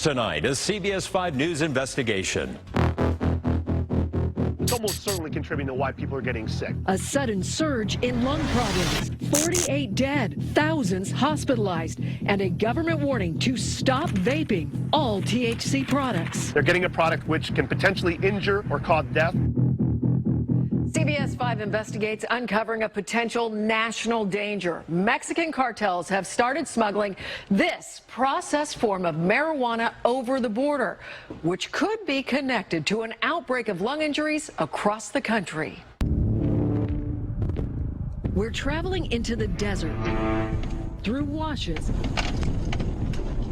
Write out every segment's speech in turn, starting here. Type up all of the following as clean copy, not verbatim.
Tonight, a CBS 5 News investigation. It's almost certainly contributing to why people are getting sick. A sudden surge in lung problems, 48 dead, thousands hospitalized, and a government warning to stop vaping all THC products. They're getting a product which can potentially injure or cause death. CBS 5 investigates uncovering a potential national danger. Mexican cartels have started smuggling this processed form of marijuana over the border, which could be connected to an outbreak of lung injuries across the country. We're traveling into the desert, through washes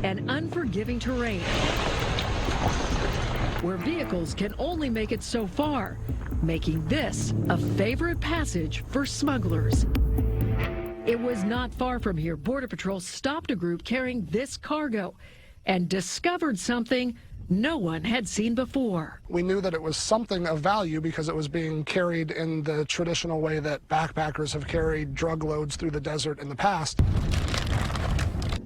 and unforgiving terrain, where vehicles can only make it so far, making this a favorite passage for smugglers. It was not far from here. Border Patrol stopped a group carrying this cargo and discovered something no one had seen before. We knew that it was something of value because it was being carried in the traditional way that backpackers have carried drug loads through the desert in the past.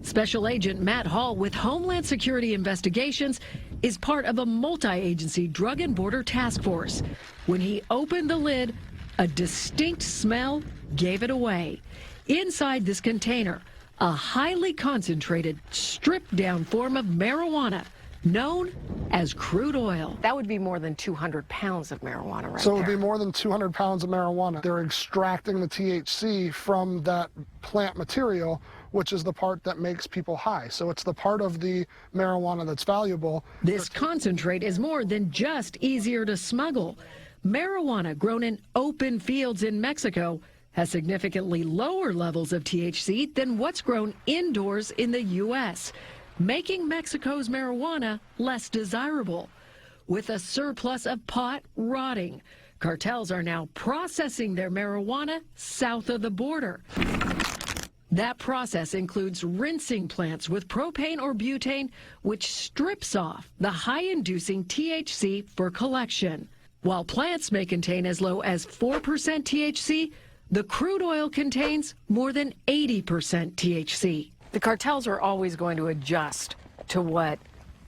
Special Agent Matt Hall with Homeland Security Investigations is part of a multi-agency drug and border task force. When he opened the lid, a distinct smell gave it away. Inside this container, a highly concentrated, stripped-down form of marijuana known as crude oil. That would be more than 200 pounds of marijuana right So it would there. be more than 200 pounds of marijuana. They're extracting the THC from that plant material, which is the part that makes people high. So it's the part of the marijuana that's valuable. This concentrate is more than just easier to smuggle. Marijuana grown in open fields in Mexico has significantly lower levels of THC than what's grown indoors in the U.S., making Mexico's marijuana less desirable. With a surplus of pot rotting, cartels are now processing their marijuana south of the border. That process includes rinsing plants with propane or butane, which strips off the high-inducing THC for collection. While plants may contain as low as 4% THC, the crude oil contains more than 80% THC. The cartels are always going to adjust to what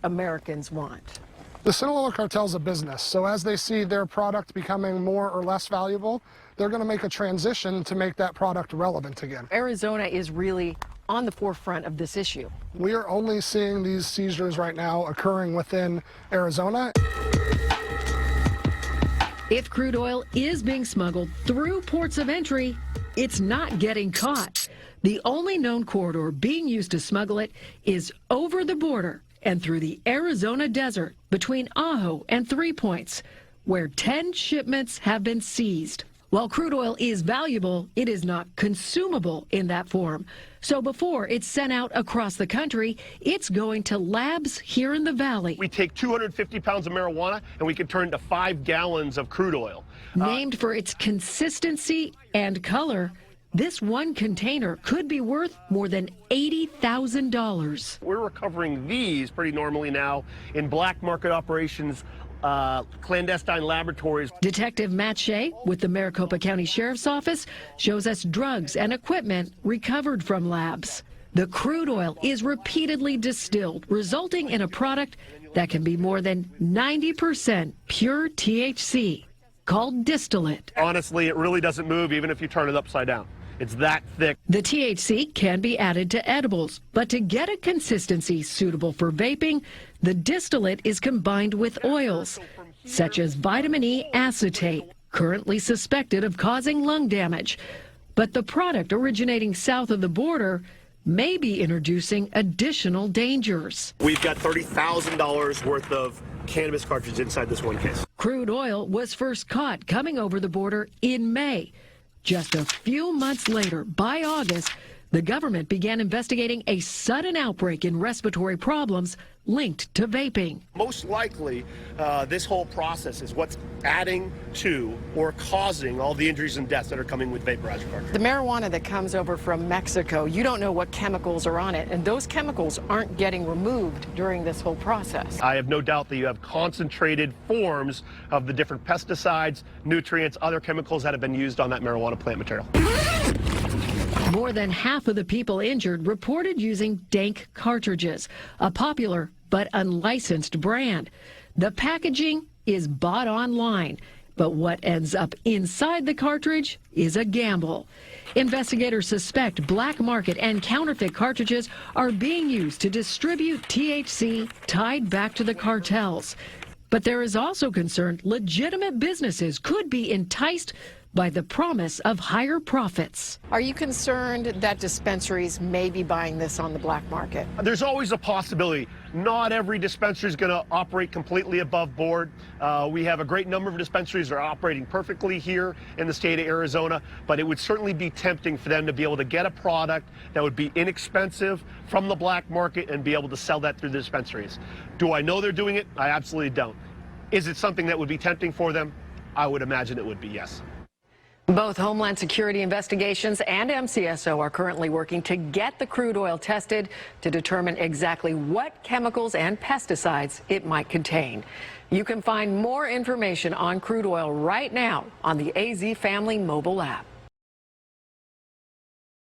Americans want. The Sinaloa cartel's a business, so as they see their product becoming more or less valuable, they're going to make a transition to make that product relevant again. Arizona is really on the forefront of this issue. We are only seeing these seizures right now occurring within Arizona. If crude oil is being smuggled through ports of entry, it's not getting caught. The only known corridor being used to smuggle it is over the border and through the Arizona desert between Ajo and 3 Points, where 10 shipments have been seized. While crude oil is valuable, it is not consumable in that form. So before it's sent out across the country, it's going to labs here in the valley. We take 250 pounds of marijuana and we can turn to 5 gallons of crude oil. Named for its consistency and color, this one container could be worth more than $80,000. We're recovering these pretty normally now in black market operations, clandestine laboratories. Detective Matt Shea with the Maricopa County Sheriff's Office shows us drugs and equipment recovered from labs. The crude oil is repeatedly distilled, resulting in a product that can be more than 90% pure THC, called distillate. Honestly, it really doesn't move even if you turn it upside down. It's that thick. The THC can be added to edibles, but to get a consistency suitable for vaping, the distillate is combined with oils, such as vitamin E acetate, currently suspected of causing lung damage. But the product originating south of the border may be introducing additional dangers. We've got $30,000 worth of cannabis cartridges inside this one case. Crude oil was first caught coming over the border in May. Just a few months later, by August, the government began investigating a sudden outbreak in respiratory problems linked to vaping. Most likely, this whole process is what's adding to or causing all the injuries and deaths that are coming with vaporizer cartridges. The marijuana that comes over from Mexico, you don't know what chemicals are on it, and those chemicals aren't getting removed during this whole process. I have no doubt that you have concentrated forms of the different pesticides, nutrients, other chemicals that have been used on that marijuana plant material. More than half of the people injured reported using dank cartridges, a popular but unlicensed brand. The packaging is bought online, but what ends up inside the cartridge is a gamble. Investigators suspect black market and counterfeit cartridges are being used to distribute THC tied back to the cartels. But there is also concern legitimate businesses could be enticed by the promise of higher profits. Are you concerned that dispensaries may be buying this on the black market? There's always a possibility. Not every dispensary is going to operate completely above board. We have a great number of dispensaries that are operating perfectly here in the state of Arizona, but it would certainly be tempting for them to be able to get a product that would be inexpensive from the black market and be able to sell that through the dispensaries. Do I know they're doing it? I absolutely don't. Is it something that would be tempting for them? I would imagine it would be, yes. Both Homeland Security Investigations and MCSO are currently working to get the crude oil tested to determine exactly what chemicals and pesticides it might contain. You can find more information on crude oil right now on the AZ Family mobile app.